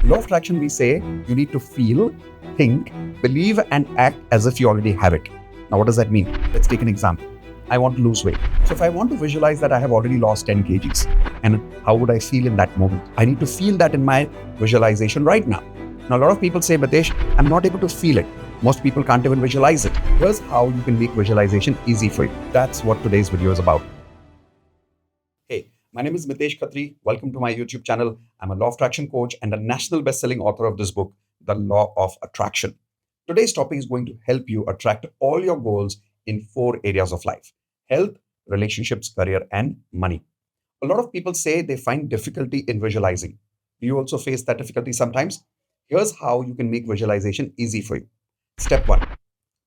Law of attraction, we say you need to feel, think, believe, and act as if you already have it. Now, what does that mean? Let's take an example. I want to lose weight. So, if I want to visualize that I have already lost 10 kgs, and how would I feel in that moment? I need to feel that in my visualization right now. Now, a lot of people say, Mitesh, I'm not able to feel it. Most people can't even visualize it. Here's how you can make visualization easy for you. That's what today's video is about. Hey, my name is Mitesh Khatri. Welcome to my YouTube channel. I'm a law of attraction coach and a national best-selling author of this book, The Law of Attraction. Today's topic is going to help you attract all your goals in 4 areas of life: health, relationships, career, and money. A lot of people say they find difficulty in visualizing. Do you also face that difficulty sometimes? Here's how you can make visualization easy for you. Step 1.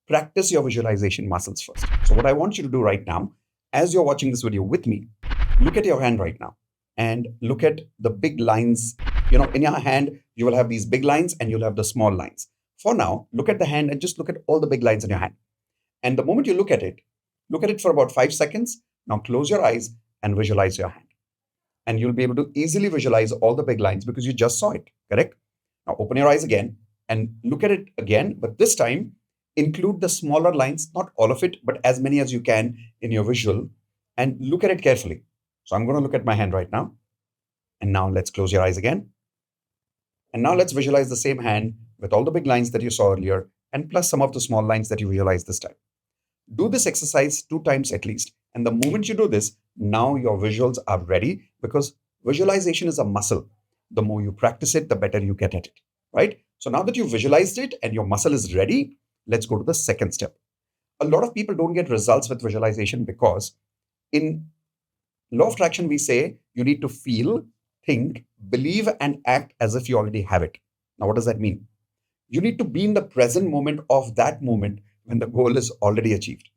Practice your visualization muscles first. So what I want you to do right now, as you're watching this video with me, look at your hand right now and look at the big lines. In your hand, you will have these big lines and you'll have the small lines. For now, look at the hand and just look at all the big lines in your hand. And the moment you look at it for about 5 seconds. Now close your eyes and visualize your hand. And you'll be able to easily visualize all the big lines because you just saw it, correct? Now open your eyes again and look at it again, but this time include the smaller lines, not all of it, but as many as you can in your visual, and look at it carefully. So I'm going to look at my hand right now. And now let's close your eyes again. And now let's visualize the same hand with all the big lines that you saw earlier and plus some of the small lines that you visualized this time. Do this exercise 2 times at least. And the moment you do this, now your visuals are ready because visualization is a muscle. The more you practice it, the better you get at it, right? So now that you've visualized it and your muscle is ready, let's go to the second step. A lot of people don't get results with visualization because in law of attraction, we say you need to feel, think, believe, and act as if you already have it. Now, what does that mean? You need to be in the present moment of that moment when the goal is already achieved.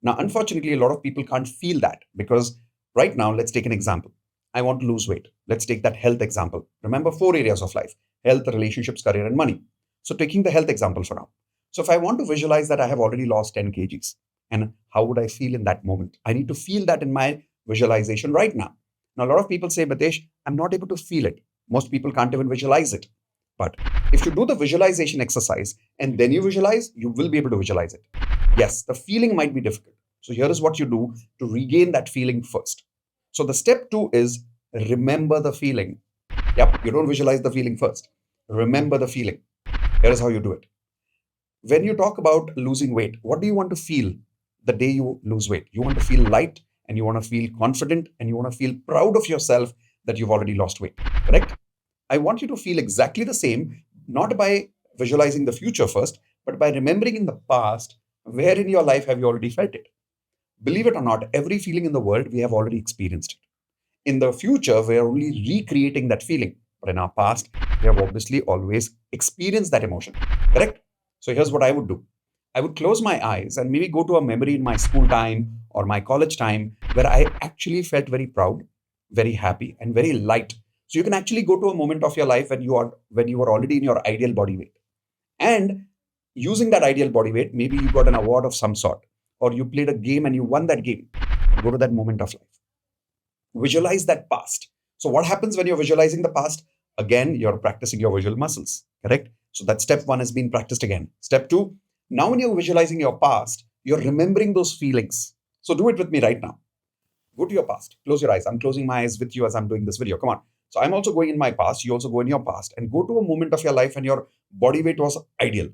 Now, unfortunately, a lot of people can't feel that because right now, let's take an example. I want to lose weight. Let's take that health example. Remember 4 areas of life: health, relationships, career, and money. So taking the health example for now. So if I want to visualize that I have already lost 10 kgs, and how would I feel in that moment? I need to feel that in my visualization right now. Now, a lot of people say, Mitesh, I'm not able to feel it. Most people can't even visualize it. But if you do the visualization exercise and then you visualize, you will be able to visualize it. Yes, the feeling might be difficult. So here is what you do to regain that feeling first. So the step 2 is remember the feeling. Yep, you don't visualize the feeling first. Remember the feeling. Here is how you do it. When you talk about losing weight, what do you want to feel the day you lose weight? You want to feel light and you want to feel confident and you want to feel proud of yourself that you've already lost weight, correct? I want you to feel exactly the same, not by visualizing the future first, but by remembering in the past, where in your life have you already felt it? Believe it or not, every feeling in the world, we have already experienced it. In the future, we are only recreating that feeling. But in our past, we have obviously always experienced that emotion, correct? So here's what I would do. I would close my eyes and maybe go to a memory in my school time or my college time where I actually felt very proud, very happy, and very light. So you can actually go to a moment of your life when you were already in your ideal body weight. And using that ideal body weight, maybe you got an award of some sort, or you played a game and you won that game. Go to that moment of life. Visualize that past. So what happens when you're visualizing the past? Again, you're practicing your visual muscles, correct? So that step 1 has been practiced again. Step 2, now when you're visualizing your past, you're remembering those feelings. So do it with me right now. Go to your past. Close your eyes. I'm closing my eyes with you as I'm doing this video. Come on. So I'm also going in my past. You also go in your past and go to a moment of your life when your body weight was ideal.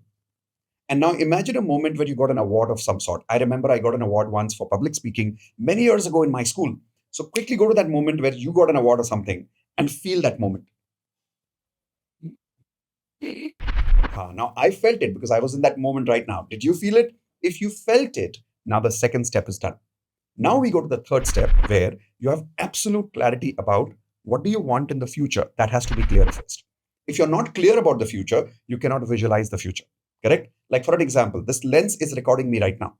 And now imagine a moment where you got an award of some sort. I remember I got an award once for public speaking many years ago in my school. So quickly go to that moment where you got an award or something and feel that moment. Now I felt it because I was in that moment right now. Did you feel it? If you felt it, now the second step is done. Now we go to the third step where you have absolute clarity about what do you want in the future. That has to be clear first. If you're not clear about the future, you cannot visualize the future, correct? Like for an example, this lens is recording me right now.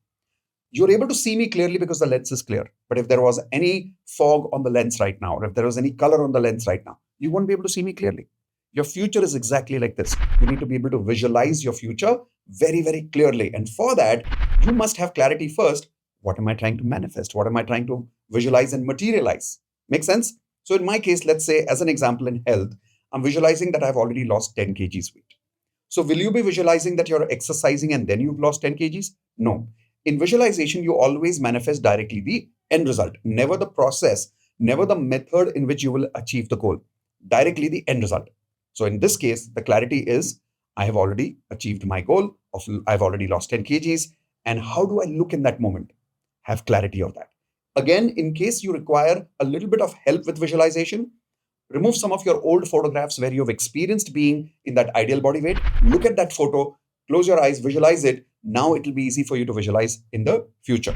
You're able to see me clearly because the lens is clear. But if there was any fog on the lens right now, or if there was any color on the lens right now, you won't be able to see me clearly. Your future is exactly like this. You need to be able to visualize your future very, very clearly. And for that, you must have clarity first. What am I trying to manifest? What am I trying to visualize and materialize? Make sense? So in my case, let's say as an example in health, I'm visualizing that I've already lost 10 kgs weight. So will you be visualizing that you're exercising and then you've lost 10 kgs? No. In visualization, you always manifest directly the end result, never the process, never the method in which you will achieve the goal, directly the end result. So in this case, the clarity is I have already achieved my goal of I've already lost 10 kgs. And how do I look in that moment? Have clarity of that. Again, in case you require a little bit of help with visualization, remove some of your old photographs where you've experienced being in that ideal body weight. Look at that photo, close your eyes, visualize it. Now it will be easy for you to visualize in the future.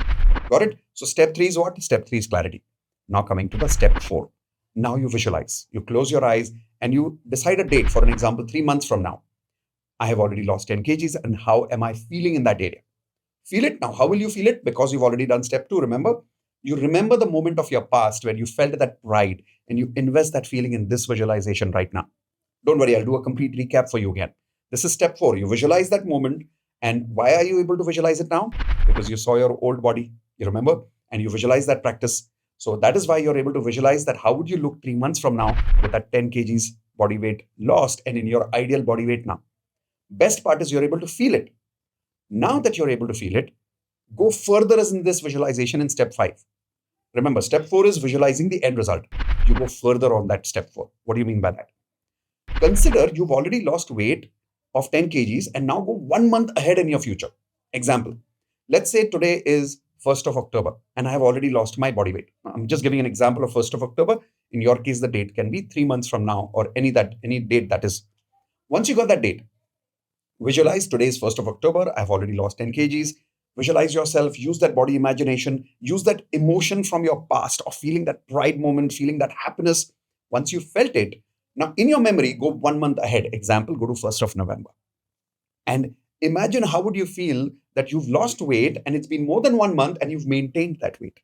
Got it? So step three is what? Step three is clarity. Now coming to the step four. Now you visualize. You close your eyes and you decide a date. For an example, 3 months from now, I have already lost 10 kgs. And how am I feeling in that area? Feel it now. How will you feel it? Because you've already done step two. Remember? You remember the moment of your past where you felt that pride and you invest that feeling in this visualization right now. Don't worry, I'll do a complete recap for you again. This is step four. You visualize that moment. And why are you able to visualize it now? Because you saw your old body, you remember, and you visualize that practice. So that is why you're able to visualize that how would you look 3 months from now with that 10 kgs body weight lost and in your ideal body weight now. Best part is you're able to feel it. Now that you're able to feel it, go further as in this visualization in step five. Remember, step four is visualizing the end result. You go further on that step four. What do you mean by that? Consider you've already lost weight of 10 kgs and now go 1 month ahead in your future. Example, let's say today is 1st of October and I have already lost my body weight. I'm just giving an example of 1st of October. In your case, the date can be 3 months from now or any date that is. Once you got that date, visualize today is 1st of October. I've already lost 10 kgs. Visualize yourself, use that body imagination, use that emotion from your past of feeling that pride moment, feeling that happiness. Once you felt it, now in your memory, go 1 month ahead. Example, go to 1st of November. And imagine how would you feel that you've lost weight and it's been more than 1 month and you've maintained that weight.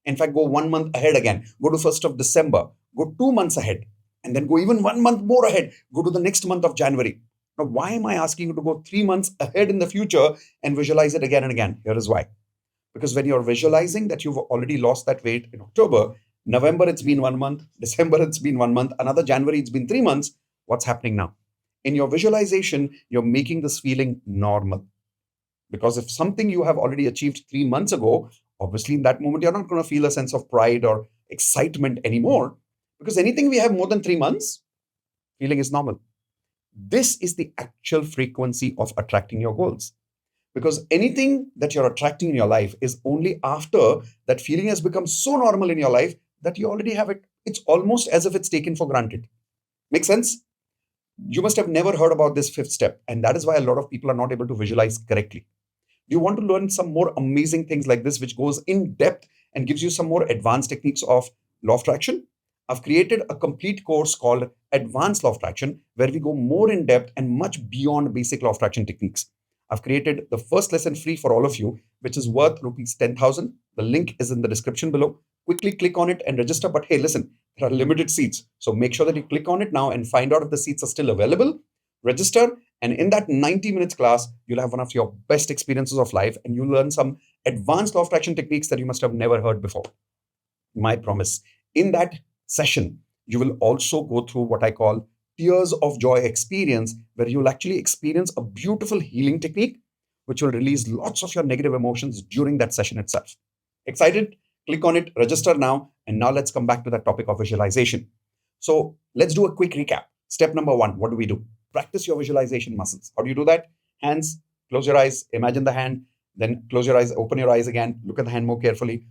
In fact, go 1 month ahead again. Go to 1st of December. Go 2 months ahead. And then go even 1 month more ahead. Go to the next month of January. Now, why am I asking you to go 3 months ahead in the future and visualize it again and again? Here is why. Because when you're visualizing that you've already lost that weight in October, November, it's been 1 month, December, it's been 1 month, another January, it's been 3 months. What's happening now? In your visualization, you're making this feeling normal. Because if something you have already achieved 3 months ago, obviously in that moment, you're not going to feel a sense of pride or excitement anymore. Because anything we have more than 3 months, feeling is normal. This is the actual frequency of attracting your goals. Because anything that you're attracting in your life is only after that feeling has become so normal in your life that you already have it. It's almost as if it's taken for granted. Make sense? You must have never heard about this fifth step. And that is why a lot of people are not able to visualize correctly. Do you want to learn some more amazing things like this, which goes in depth and gives you some more advanced techniques of law of attraction? I've created a complete course called Advanced Law of Attraction, where we go more in depth and much beyond basic law of attraction techniques. I've created the first lesson free for all of you, which is worth rupees 10,000. The link is in the description below. Quickly click on it and register. But hey, listen, there are limited seats. So make sure that you click on it now and find out if the seats are still available. Register. And in that 90 minutes class, you'll have one of your best experiences of life and you'll learn some advanced law of attraction techniques that you must have never heard before. My promise. In that session, you will also go through what I call tears of joy experience, where you'll actually experience a beautiful healing technique, which will release lots of your negative emotions during that session itself. Excited? Click on it, register now. And now let's come back to the topic of visualization. So let's do a quick recap. Step number one, what do we do? Practice your visualization muscles. How do you do that? Hands, close your eyes, imagine the hand, then close your eyes, open your eyes again, look at the hand more carefully.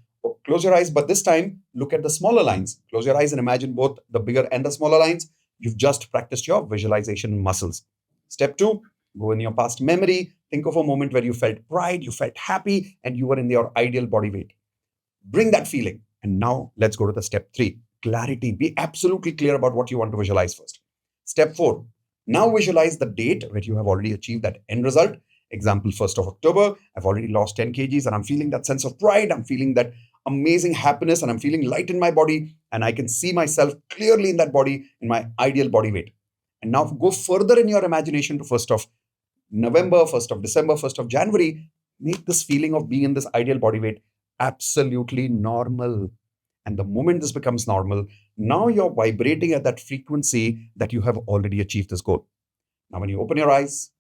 Close your eyes, but this time look at the smaller lines. Close your eyes and imagine both the bigger and the smaller lines. You've just practiced your visualization muscles. Step two, go in your past memory. Think of a moment where you felt pride, you felt happy, and you were in your ideal body weight. Bring that feeling. And now let's go to the step three, clarity. Be absolutely clear about what you want to visualize first. Step four, now visualize the date where you have already achieved that end result. Example, 1st of October, I've already lost 10 kgs and I'm feeling that sense of pride. I'm feeling that amazing happiness and I'm feeling light in my body and I can see myself clearly in that body in my ideal body weight. And now go further in your imagination to 1st of November, 1st of December, 1st of January. Make this feeling of being in this ideal body weight absolutely normal. And the moment this becomes normal, Now you're vibrating at that frequency that you have already achieved this goal. Now, when you open your eyes,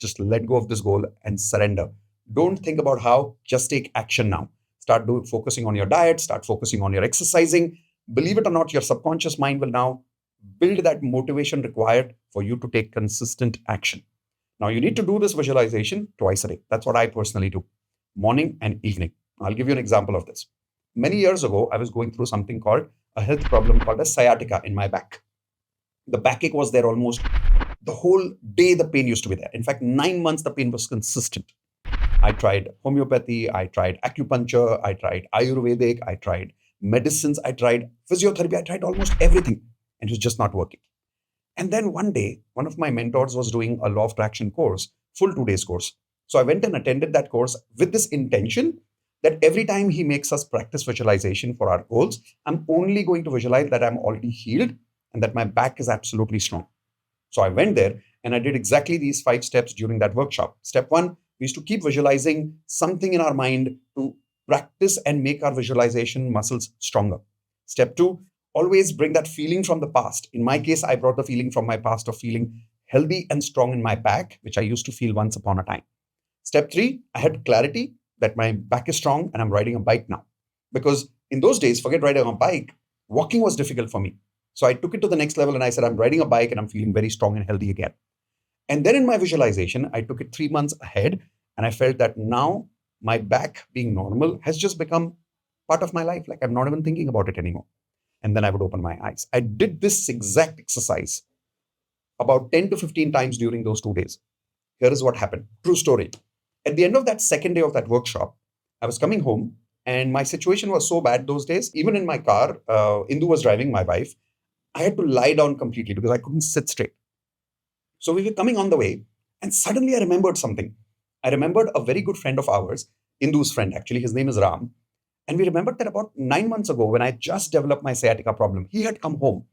just let go of this goal and surrender. Don't think about how, just take action now. Focusing on your diet, start focusing on your exercising. Believe it or not, your subconscious mind will now build that motivation required for you to take consistent action. Now, you need to do this visualization twice a day. That's what I personally do, morning and evening. I'll give you an example of this. Many years ago, I was going through something called a health problem called a sciatica in my back. The backache was there almost the whole day. The pain used to be there. In fact, 9 months, the pain was consistent. I tried homeopathy, I tried acupuncture, I tried Ayurvedic, I tried medicines, I tried physiotherapy, I tried almost everything, and it was just not working. And then one day, one of my mentors was doing a law of attraction course, full 2 days course. So I went and attended that course with this intention that every time he makes us practice visualization for our goals, I'm only going to visualize that I'm already healed and that my back is absolutely strong. So I went there and I did exactly these 5 steps during that workshop. Step one, we used to keep visualizing something in our mind to practice and make our visualization muscles stronger. Step two, always bring that feeling from the past. In my case, I brought the feeling from my past of feeling healthy and strong in my back, which I used to feel once upon a time. Step three, I had clarity that my back is strong and I'm riding a bike now. Because in those days, forget riding a bike, walking was difficult for me. So I took it to the next level and I said, I'm riding a bike and I'm feeling very strong and healthy again. And then in my visualization, I took it 3 months ahead and I felt that now my back being normal has just become part of my life. Like I'm not even thinking about it anymore. And then I would open my eyes. I did this exact exercise about 10 to 15 times during those 2 days. Here is what happened. True story. At the end of that second day of that workshop, I was coming home and my situation was so bad those days. Even in my car, Indu was driving, my wife. I had to lie down completely because I couldn't sit straight. So we were coming on the way, and suddenly I remembered something. I remembered a very good friend of ours, Indu's friend, actually, his name is Ram. And we remembered that about 9 months ago, when I just developed my sciatica problem, he had come home.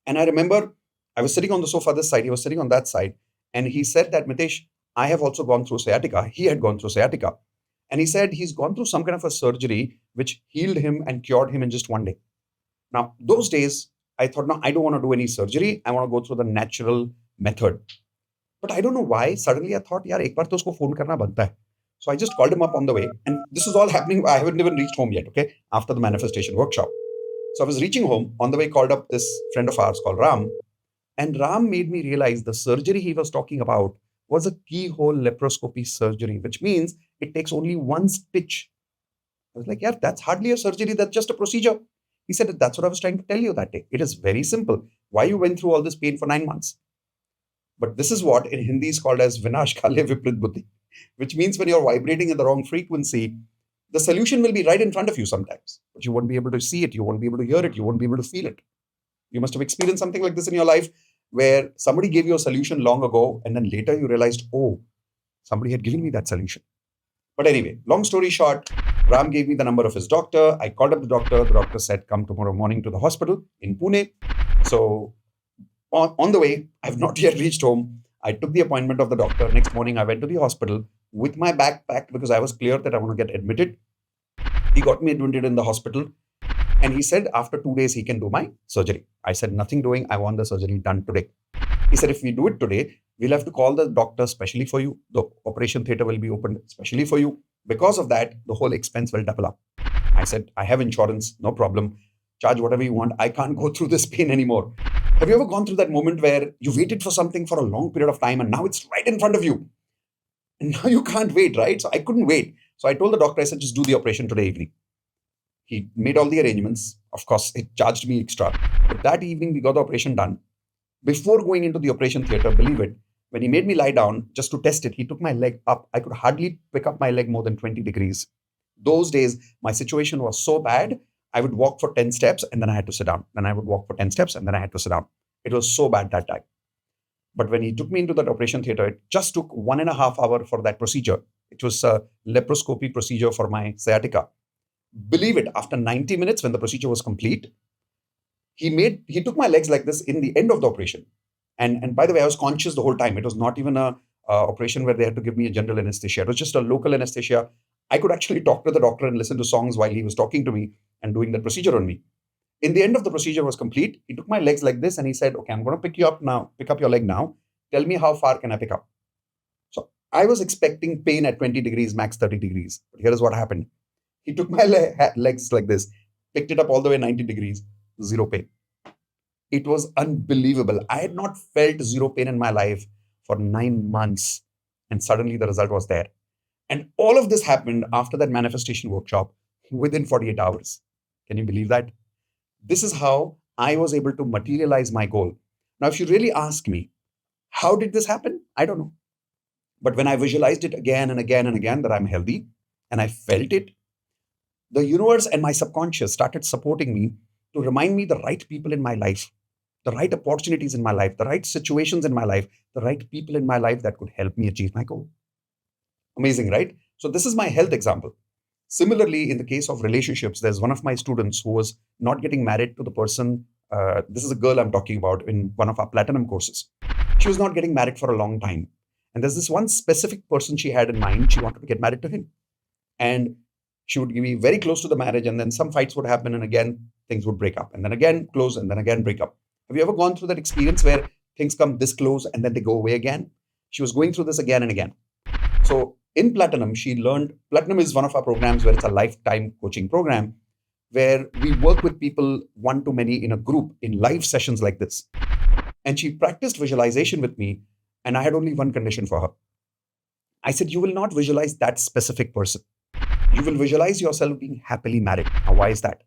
And I remember I was sitting on the sofa this side, he was sitting on that side. And he said that, Mitesh, I have also gone through sciatica. He had gone through sciatica. And he said he's gone through some kind of a surgery which healed him and cured him in just one day. Now, those days, I thought, no, I don't want to do any surgery. I want to go through the natural method. But I don't know why. Suddenly I thought, yaar, ek baar to usko phone karna banta hai. So I just called him up on the way. And this is all happening. I haven't even reached home yet, okay? After the manifestation workshop. So I was reaching home. On the way, called up this friend of ours called Ram. And Ram made me realize the surgery he was talking about was a keyhole laparoscopy surgery, which means it takes only one stitch. I was like, yeah, that's hardly a surgery. That's just a procedure. He said, that's what I was trying to tell you that day. It is very simple. Why you went through all this pain for 9 months? But this is what in Hindi is called as Vinash Kale Viprit Buddhi, which means when you're vibrating in the wrong frequency, the solution will be right in front of you sometimes, but you won't be able to see it. You won't be able to hear it. You won't be able to feel it. You must have experienced something like this in your life where somebody gave you a solution long ago and then later you realized, oh, somebody had given me that solution. But anyway, long story short, Ram gave me the number of his doctor. I called up the doctor. The doctor said, come tomorrow morning to the hospital in Pune. So on the way, I've not yet reached home. I took the appointment of the doctor. Next morning, I went to the hospital with my bag packed because I was clear that I want to get admitted. He got me admitted in the hospital. And he said, after 2 days, he can do my surgery. I said, nothing doing. I want the surgery done today. He said, if we do it today, we'll have to call the doctor specially for you. The operation theater will be opened specially for you. Because of that, the whole expense will double up. I said, I have insurance, no problem. Charge whatever you want. I can't go through this pain anymore. Have you ever gone through that moment where you waited for something for a long period of time and now it's right in front of you? And now you can't wait, right? So I couldn't wait. So I told the doctor, I said, just do the operation today evening. He made all the arrangements. Of course, it charged me extra. But that evening, we got the operation done. Before going into the operation theater, believe it, when he made me lie down just to test it, he took my leg up. I could hardly pick up my leg more than 20 degrees. Those days, my situation was so bad, I would walk for 10 steps and then I had to sit down. Then I would walk for 10 steps and then I had to sit down. It was so bad that time. But when he took me into that operation theater, it just took 1.5 hours for that procedure. It was a laparoscopy procedure for my sciatica. Believe it, after 90 minutes, when the procedure was complete, he took my legs like this in the end of the operation. And by the way, I was conscious the whole time. It was not even a operation where they had to give me a general anesthesia. It was just a local anesthesia. I could actually talk to the doctor and listen to songs while he was talking to me and doing the procedure on me. In the end of the procedure was complete. He took my legs like this and he said, okay, I'm going to pick you up now, pick up your leg now. Tell me how far can I pick up? So I was expecting pain at 20 degrees, max 30 degrees. But here is what happened. He took my legs like this, picked it up all the way 90 degrees, zero pain. It was unbelievable. I had not felt zero pain in my life for 9 months. And suddenly the result was there. And all of this happened after that manifestation workshop within 48 hours. Can you believe that? This is how I was able to materialize my goal. Now, if you really ask me, how did this happen? I don't know. But when I visualized it again and again and again that I'm healthy and I felt it, the universe and my subconscious started supporting me to remind me the right people in my life, the right opportunities in my life, the right situations in my life, the right people in my life that could help me achieve my goal. Amazing, right? So, this is my health example. Similarly, in the case of relationships, there's one of my students who was not getting married to the person. This is a girl I'm talking about in one of our platinum courses. She was not getting married for a long time. And there's this one specific person she had in mind. She wanted to get married to him. And she would be very close to the marriage, and then some fights would happen, and again, things would break up, and then again, close, and then again, break up. Have you ever gone through that experience where things come this close and then they go away again? She was going through this again and again. So in Platinum, she learned Platinum is one of our programs where it's a lifetime coaching program where we work with people one to many in a group in live sessions like this. And she practiced visualization with me, and I had only one condition for her. I said, you will not visualize that specific person. You will visualize yourself being happily married. Now, why is that?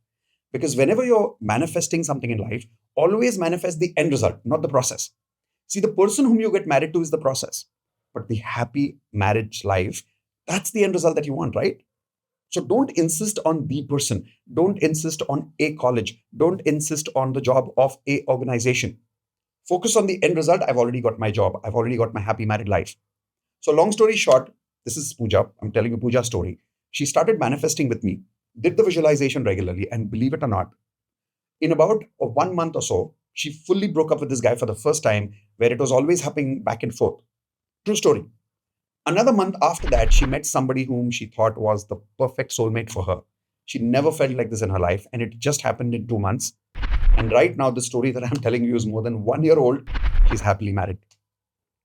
Because whenever you're manifesting something in life, always manifest the end result, not the process. See, the person whom you get married to is the process, but the happy marriage life, that's the end result that you want, right? So don't insist on the person. Don't insist on a college. Don't insist on the job of a organization. Focus on the end result. I've already got my job. I've already got my happy married life. So long story short, this is Pooja. I'm telling you Pooja's story. She started manifesting with me, did the visualization regularly, and believe it or not, in about 1 month or so, she fully broke up with this guy for the first time, where it was always happening back and forth. True story. Another month after that, she met somebody whom she thought was the perfect soulmate for her. She never felt like this in her life, and it just happened in 2 months. And right now, the story that I'm telling you is more than 1 year old. She's happily married.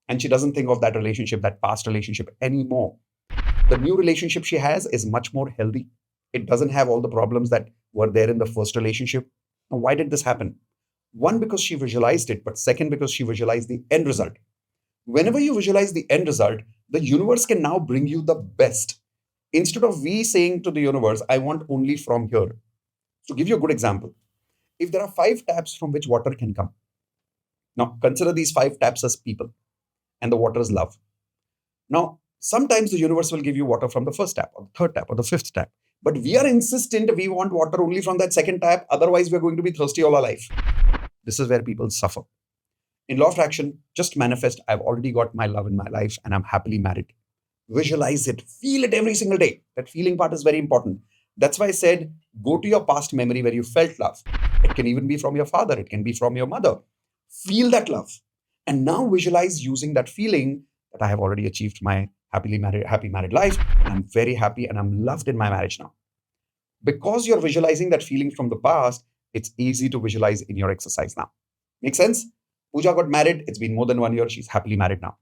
And she doesn't think of that relationship, that past relationship anymore. The new relationship she has is much more healthy. It doesn't have all the problems that were there in the first relationship. Now, why did this happen? One, because she visualized it, but second, because she visualized the end result. Whenever you visualize the end result, the universe can now bring you the best. Instead of we saying to the universe, I want only from here. To give you a good example, if there are 5 taps from which water can come, now consider these 5 taps as people, and the water is love. Now, sometimes the universe will give you water from the first tap, or the third tap, or the fifth tap. But we are insistent we want water only from that second tap, otherwise, we're going to be thirsty all our life. This is where people suffer. In law of action, just manifest, I've already got my love in my life and I'm happily married. Visualize it, feel it every single day. That feeling part is very important. That's why I said, go to your past memory where you felt love. It can even be from your father, it can be from your mother. Feel that love. And now visualize using that feeling that I have already achieved my happy married life. And I'm very happy and I'm loved in my marriage now. Because you're visualizing that feeling from the past, it's easy to visualize in your exercise now. Make sense? Pooja got married. It's been more than 1 year. She's happily married now.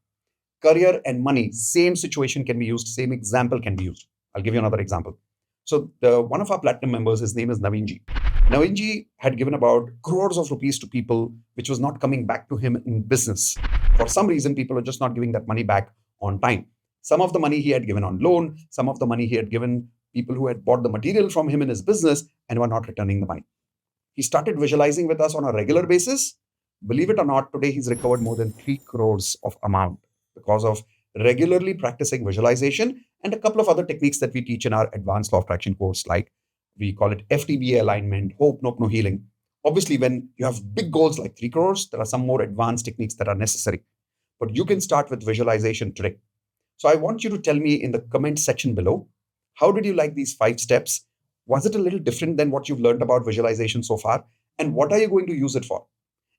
Career and money, same situation can be used. Same example can be used. I'll give you another example. So one of our platinum members, his name is Naveenji. Naveenji had given about crores of rupees to people, which was not coming back to him in business. For some reason, people are just not giving that money back on time. Some of the money he had given on loan, some of the money he had given people who had bought the material from him in his business and were not returning the money. He started visualizing with us on a regular basis. Believe it or not, today he's recovered more than 3 crores of amount because of regularly practicing visualization and a couple of other techniques that we teach in our advanced law of attraction course, like we call it FTBA alignment, hope, nope, no healing. Obviously, when you have big goals like 3 crores, there are some more advanced techniques that are necessary. But you can start with visualization today. So I want you to tell me in the comment section below, how did you like these 5 steps? Was it a little different than what you've learned about visualization so far? And what are you going to use it for?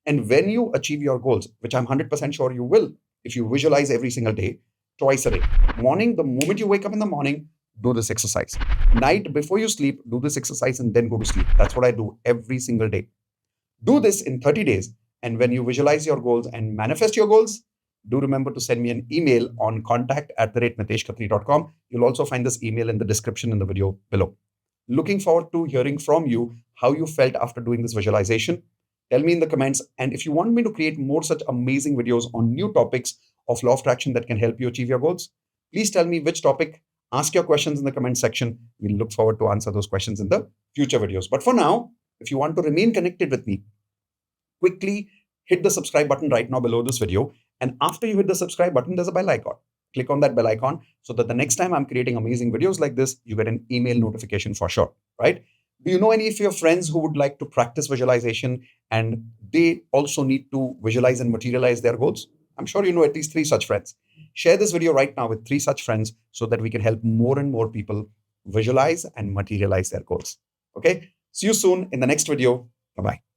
And when you achieve your goals, which I'm 100% sure you will, if you visualize every single day, twice a day, morning, the moment you wake up in the morning, do this exercise. Night before you sleep, do this exercise and then go to sleep. That's what I do every single day. Do this in 30 days. And when you visualize your goals and manifest your goals, do remember to send me an email on contact@miteshkhatri.com. You'll also find this email in the description in the video below. Looking forward to hearing from you how you felt after doing this visualization. Tell me in the comments. And if you want me to create more such amazing videos on new topics of law of attraction that can help you achieve your goals, please tell me which topic. Ask your questions in the comment section. We'll look forward to answer those questions in the future videos. But for now, if you want to remain connected with me, quickly hit the subscribe button right now below this video. And after you hit the subscribe button, there's a bell icon. Click on that bell icon so that the next time I'm creating amazing videos like this, you get an email notification for sure, right? Do you know any of your friends who would like to practice visualization and they also need to visualize and materialize their goals? I'm sure you know at least 3 such friends. Share this video right now with 3 such friends so that we can help more and more people visualize and materialize their goals. Okay? See you soon in the next video. Bye-bye.